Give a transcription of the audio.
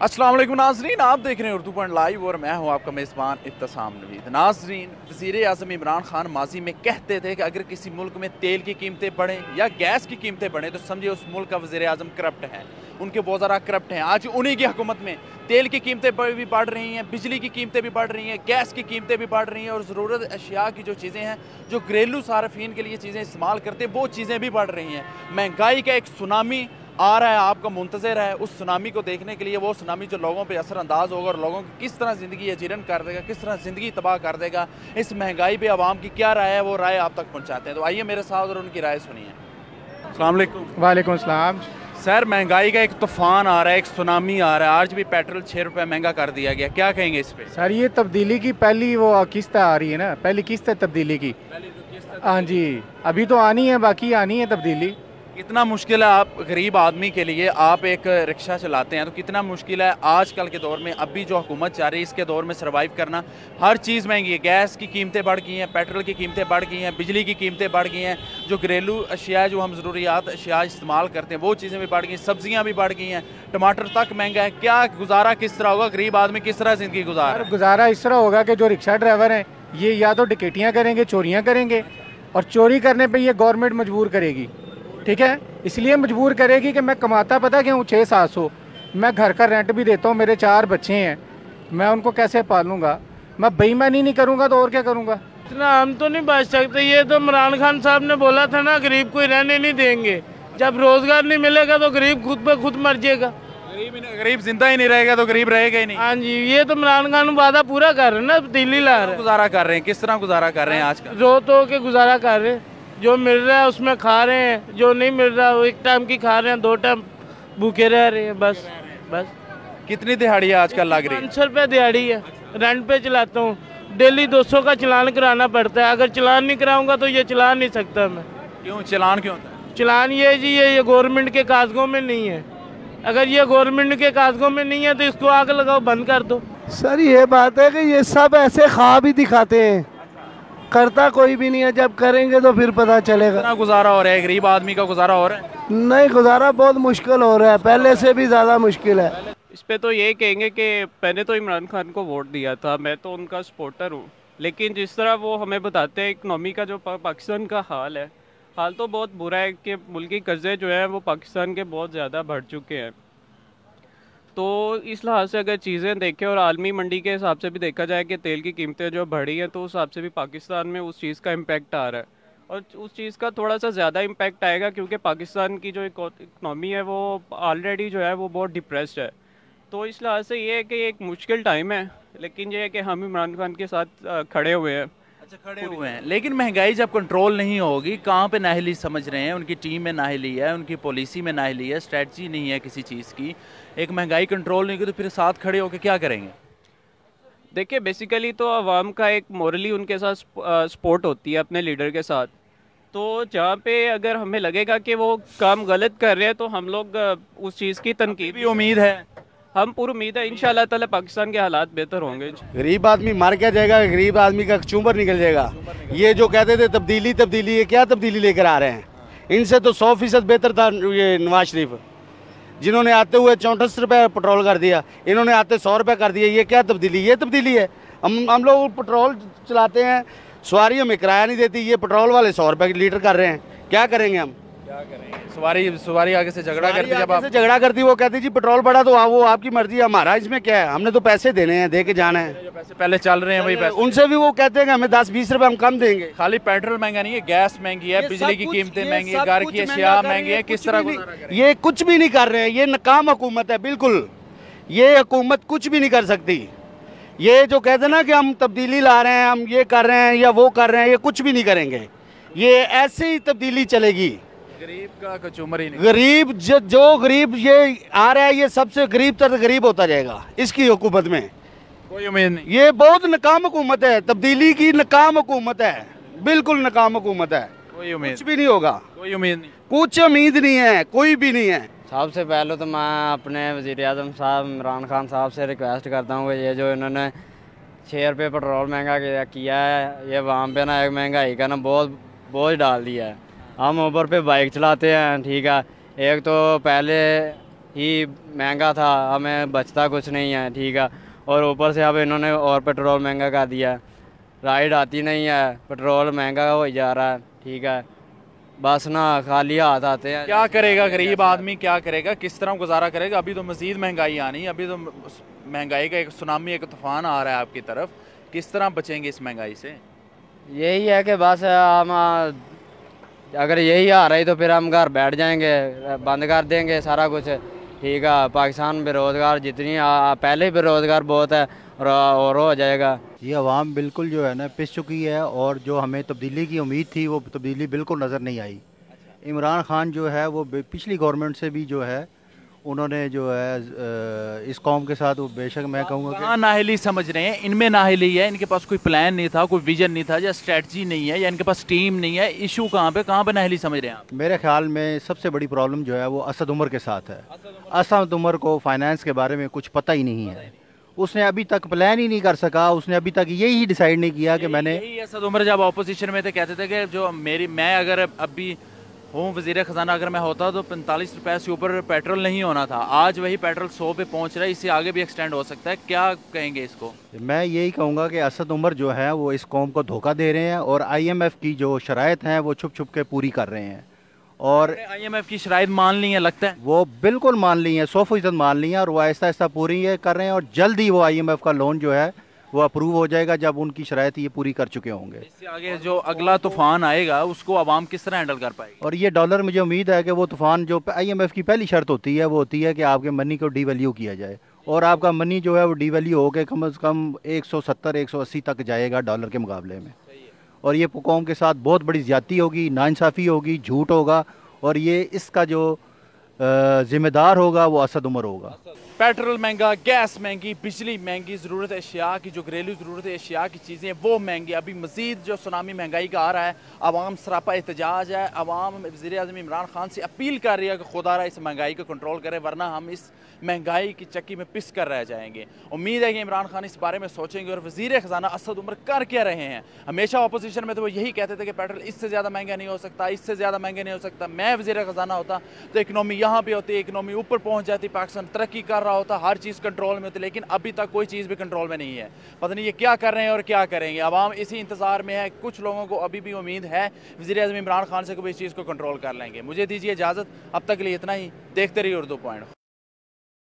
अस्सलाम वालेकुम नाजरीन, आप देख रहे हैं उर्दू पॉइंट लाइव और मैं हूं आपका मेज़बान इब्तिसाम नवीद। नाजरीन, वज़ीर आज़म इमरान खान माजी में कहते थे कि अगर किसी मुल्क में तेल की कीमतें बढ़ें या गैस की कीमतें बढ़ें तो समझिए उस मुल्क का वज़ीर आज़म करप्ट है, उनके वज़रा करप्ट हैं। आज उन्हीं की हुकूमत में तेल की कीमतें भी बढ़ रही हैं, बिजली की कीमतें भी बढ़ रही हैं, गैस की कीमतें भी बढ़ रही हैं और ज़रूरत अशिया की जो चीज़ें हैं, जो घरेलू सार्फिन के लिए चीज़ें इस्तेमाल करते हैं, वो चीज़ें भी बढ़ रही हैं। महंगाई का एक सुनामी आ रहा है, आपका मुंतज़र है। उस सुनामी को देखने के लिए, वो सुनामी जो लोगों पे असरअंदाज होगा और लोगों की किस तरह ज़िंदगी अजीरन कर देगा, किस तरह ज़िंदगी तबाह कर देगा, इस महंगाई पे आवाम की क्या राय है, वो राय आप तक पहुँचाते हैं। तो आइए मेरे साथ और उनकी राय सुनिए। अस्सलाम वालेकुम। वालेकुम सलाम। सर, महंगाई का एक तूफ़ान आ रहा है, एक सुनामी आ रहा है। आज भी पेट्रोल 6 रुपये महंगा कर दिया गया, क्या कहेंगे इस पर? सर, ये तब्दीली की पहली वो किस्त आ रही है ना, पहली किस्त है तब्दीली की। हाँ जी, अभी तो आनी है, बाकी आनी है तब्दीली। कितना मुश्किल है, आप गरीब आदमी के लिए, आप एक रिक्शा चलाते हैं तो कितना मुश्किल है आजकल के दौर में, अभी जो हुकूमत चाह रही है इसके दौर में सर्वाइव करना। हर चीज़ महंगी है, गैस की कीमतें बढ़ गई हैं, पेट्रोल की कीमतें बढ़ गई हैं, बिजली की कीमतें बढ़ गई हैं, जो घरेलू अशिया जो हम ज़रूरियात अशिया इस्तेमाल करते हैं वो चीज़ें भी बढ़ गई, सब्जियाँ भी बढ़ गई हैं, टमाटर तक महंगा है। क्या गुजारा किस तरह होगा, गरीब आदमी किस तरह ज़िंदगी गुजारा इस तरह होगा कि जो रिक्शा ड्राइवर हैं ये या तो डकैतियाँ करेंगे, चोरियाँ करेंगे, और चोरी करने पर ये गवर्नमेंट मजबूर करेगी। ठीक है, इसलिए मजबूर करेगी कि मैं कमाता पता क्यों 600-700, मैं घर का रेंट भी देता हूँ, मेरे 4 बच्चे हैं, मैं उनको कैसे पालूंगा? मैं बेईमानी नहीं करूँगा तो और क्या करूँगा? इतना हम तो नहीं बच सकते। ये तो इमरान खान साहब ने बोला था ना, गरीब को रहने नहीं देंगे। जब रोजगार नहीं मिलेगा तो गरीब खुद पे खुद मर जाएगा। गरीब जिंदा ही नहीं रहेगा तो गरीब रहेगा ही नहीं। हाँ जी, ये तो इमरान खान वादा पूरा कर रहे हैं ना, दिल्ली ला रहे हैं। गुजारा कर रहे हैं, किस तरह गुजारा कर रहे हैं आजकल? रो तो के गुजारा कर रहे हैं, जो मिल रहा है उसमें खा रहे हैं, जो नहीं मिल रहा वो 1 टाइम की खा रहे हैं, 2 टाइम भूखे रह रहे हैं। बस। कितनी दिहाड़ी है आजकल लग रही है? 500 रुपये दिहाड़ी है, रेंट पे चलाता हूँ, डेली 200 का चलान कराना पड़ता है। अगर चलान नहीं कराऊंगा तो ये चला नहीं सकता मैं। क्यों चलान क्यों होता है? चलान ये जी, ये गवर्नमेंट के कागजों में नहीं है। अगर ये गवर्नमेंट के कागजों में नहीं है तो इसको आग लगाओ, बंद कर दो। सर, ये बात है कि ये सब ऐसे ख्वाब ही दिखाते हैं, करता कोई भी नहीं है। जब करेंगे तो फिर पता चलेगा। कितना गुजारा हो रहा है, गरीब आदमी का गुजारा हो रहा है? नहीं, गुजारा बहुत मुश्किल हो रहा है, पहले से भी ज़्यादा मुश्किल है। इस पे तो ये कहेंगे कि मैंने तो इमरान खान को वोट दिया था, मैं तो उनका सपोर्टर हूँ, लेकिन जिस तरह वो हमें बताते हैं इकनॉमी का जो पाकिस्तान का हाल है, हाल तो बहुत बुरा है कि मुल्की कर्जे जो है वो पाकिस्तान के बहुत ज़्यादा बढ़ चुके हैं। तो इस लिहाज से अगर चीज़ें देखें और आलमी मंडी के हिसाब से भी देखा जाए कि तेल की कीमतें जो बढ़ी हैं, तो उस हिसाब से भी पाकिस्तान में उस चीज़ का इम्पैक्ट आ रहा है, और उस चीज़ का थोड़ा सा ज़्यादा इम्पैक्ट आएगा क्योंकि पाकिस्तान की जो इकनॉमी है वो ऑलरेडी जो है वो बहुत डिप्रेस्ड है। तो इस लिहाज से ये है कि एक मुश्किल टाइम है, लेकिन ये है कि हम इमरान खान के साथ खड़े हुए हैं। खड़े हुए हैं, लेकिन महंगाई जब कंट्रोल नहीं होगी, कहाँ पे नाहिली समझ रहे हैं? उनकी टीम में नाहिली है, उनकी पॉलिसी में नाहिली है, स्ट्रेटजी नहीं है किसी चीज़ की। एक महंगाई कंट्रोल नहीं होगी तो फिर साथ खड़े होकर क्या करेंगे? देखिए, बेसिकली तो आवाम का एक मोरली उनके साथ सपोर्ट होती है अपने लीडर के साथ। तो जहाँ पे अगर हमें लगेगा कि वो काम गलत कर रहे हैं तो हम लोग उस चीज़ की तनकीद भी उम्मीद है, हम पूरी उम्मीद है इंशाल्लाह ताला पाकिस्तान के हालात बेहतर होंगे। गरीब आदमी मार क्या जाएगा, गरीब आदमी का चूम्बर निकल जाएगा। ये जो कहते थे तब्दीली तब्दीली, ये क्या तब्दीली लेकर आ रहे हैं? इनसे तो 100% बेहतर था ये नवाज शरीफ, जिन्होंने आते हुए 64 रुपये पेट्रोल कर दिया, इन्होंने आते 100 रुपये कर दिया। ये क्या तब्दीली? ये तब्दीली है। हम लोग पेट्रोल चलाते हैं, सवारी हमें किराया नहीं देती, ये पेट्रोल वाले 100 रुपये लीटर कर रहे हैं। क्या करेंगे हम? क्या करेंगे? सवारी आगे से झगड़ा करती है, जब आप झगड़ा करती, वो कहती जी पेट्रोल बढ़ा तो वो आपकी मर्जी है, हमारा इसमें क्या है, हमने तो पैसे देने हैं, दे के जाना है। जो पैसे पहले चल रहे हैं वही पैसे, उनसे भी वो कहते हैं कि हमें 10-20 रुपये हम कम देंगे। खाली पेट्रोल महंगा नहीं है, गैस महंगी है, बिजली की कीमतें महंगी है, घर की अशिया महंगी है। किस तरह? ये कुछ भी नहीं कर रहे हैं, ये नाकाम हुकूमत है बिल्कुल। ये हुकूमत कुछ भी नहीं कर सकती। ये जो कहते हैं ना कि हम तब्दीली ला रहे हैं, हम ये कर रहे हैं या वो कर रहे हैं, ये कुछ भी नहीं करेंगे। ये ऐसे ही तब्दीली चलेगी। गरीब का कुछ उम्र ही नहीं। गरीब जो गरीब ये आ रहा है, ये सबसे गरीब तर गरीब होता जाएगा इसकी हुकूमत में, कोई उम्मीद नहीं। ये बहुत नाकाम हुकूमत है, तब्दीली की नाकाम हुकूमत है, बिल्कुल नाकाम हुकूमत है। कोई उम्मीद कुछ भी नहीं होगा, कोई उम्मीद नहीं, कुछ उम्मीद नहीं है, कोई भी नहीं है। सबसे पहले तो मैं अपने वज़ीर आज़म साहब इमरान खान साहब से रिक्वेस्ट करता हूँ कि ये जो इन्होंने 6 रुपये पेट्रोल महंगा किया है, ये वहाँ पे ना एक महंगाई का ना बहुत बोझ डाल दिया है। हम ऊपर पे बाइक चलाते हैं, ठीक है, एक तो पहले ही महंगा था, हमें बचता कुछ नहीं है, ठीक है। और ऊपर से अब इन्होंने और पेट्रोल महंगा कर दिया, राइड आती नहीं है, पेट्रोल महंगा हो जा रहा है, ठीक है। बस ना खाली हाथ आते हैं। क्या करेगा गरीब आदमी, क्या करेगा, किस तरह गुजारा करेगा? अभी तो मज़ीद महंगाई आनी, अभी तो महंगाई का एक सुनामी, एक तूफान आ रहा है आपकी तरफ। किस तरह बचेंगे इस महंगाई से? यही है कि बस हम अगर यही आ रही तो फिर हम घर बैठ जाएंगे, बंद कर देंगे सारा कुछ, ठीक है। पाकिस्तान बेरोज़गार जितनी पहले ही बेरोज़गार बहुत है और हो जाएगा। ये अवाम बिल्कुल जो है ना पिस चुकी है, और जो हमें तब्दीली की उम्मीद थी वो तब्दीली बिल्कुल नज़र नहीं आई। इमरान खान जो है वो पिछली गवर्नमेंट से भी जो है उन्होंने जो है इस कौम के साथ वो बेशक मैं कहूँगा कहाँ नाहिली समझ रहे हैं? इनमें नाहिली है, इनके पास कोई प्लान नहीं था, कोई विजन नहीं था, या स्ट्रेटजी नहीं है, या इनके पास टीम नहीं है। इशू कहाँ पे नाहिली समझ रहे हैं आप? मेरे ख्याल में सबसे बड़ी प्रॉब्लम जो है वो असद उमर के साथ है। असद उमर को फाइनेंस के बारे में कुछ पता ही नहीं है, उसने अभी तक प्लान ही नहीं कर सका, उसने अभी तक यही डिसाइड नहीं किया कि मैंने असद उमर जब अपोजिशन में थे कहते थे कि जो मैं अगर अभी हूँ वज़ीर ख़जाना, अगर मैं होता तो 45 रुपये से ऊपर पेट्रोल नहीं होना था। आज वही पेट्रोल 100 पे पहुँच रहा है, इससे आगे भी एक्सटेंड हो सकता है। क्या कहेंगे इसको? मैं यही कहूँगा कि असद उमर जो है वो इस कौम को धोखा दे रहे हैं, और IMF की जो शराइत हैं वो छुप छुप के पूरी कर रहे हैं। और IMF की शराइत मान ली है, लगता है वो बिल्कुल मान ली हैं, 100% मान ली हैं, और वो आहिस्ता आहिस्ता पूरी कर रहे हैं। और जल्द ही वो IMF का लोन जो है वो अप्रूव हो जाएगा जब उनकी शराइत ये पूरी कर चुके होंगे। इससे आगे जो अगला तूफान आएगा उसको आवाम किस तरह हैंडल कर पाएगी? और ये डॉलर, मुझे उम्मीद है कि वो तूफान जो IMF की पहली शर्त होती है वो होती है कि आपके मनी को डीवैल्यू किया जाए, और आपका मनी जो है वो डीवैल्यू होकर कम से कम 170-180 तक जाएगा डॉलर के मुकाबले में। और ये कौम के साथ बहुत बड़ी ज़्यादती होगी, नाइंसाफ़ी होगी, झूठ होगा, और ये इसका जो ज़िम्मेदार होगा वो असद उमर होगा। पेट्रोल महंगा, गैस महंगी, बिजली महंगी, ज़रूरत अशिया की जो घरेलू ज़रूरत अशिया की चीज़ें वो महंगी। अभी मज़ीद जो सुनामी महंगाई का आ रहा है, आवाम सरापा एहतजाज है। आवाम वज़ीर आज़म इमरान खान से अपील कर रही है कि खुदारा इस महंगाई को कंट्रोल करे, वरना हम इस महंगाई की चक्की में पिस कर रह जाएंगे। उम्मीद है कि इमरान खान इस बारे में सोचेंगे। और वज़ीर ख़जाना असद उमर कर क्या रहे हैं? हमेशा अपोजिशन में तो वो यही कहते थे कि पेट्रोल इससे ज़्यादा महंगा नहीं हो सकता, इससे ज़्यादा महंगा नहीं हो सकता। मैं वज़ीर ख़जाना होता तो इकनॉमी यहाँ पर होती, इकनॉमी ऊपर पहुँच जाती, पाकिस्तान तरक्की कर रहा होता, हर चीज़ कंट्रोल में होती। लेकिन अभी तक कोई चीज़ भी कंट्रोल में नहीं है। पता नहीं ये क्या कर रहे हैं और क्या करेंगे। आवाम इसी इंतज़ार में है। कुछ लोगों को अभी भी उम्मीद है वज़ीर आज़म इमरान खान से कि वो इस चीज़ को कंट्रोल कर लेंगे। मुझे दीजिए इजाज़त, अब तक के लिए इतना ही। देखते रहिए उर्दू पॉइंट।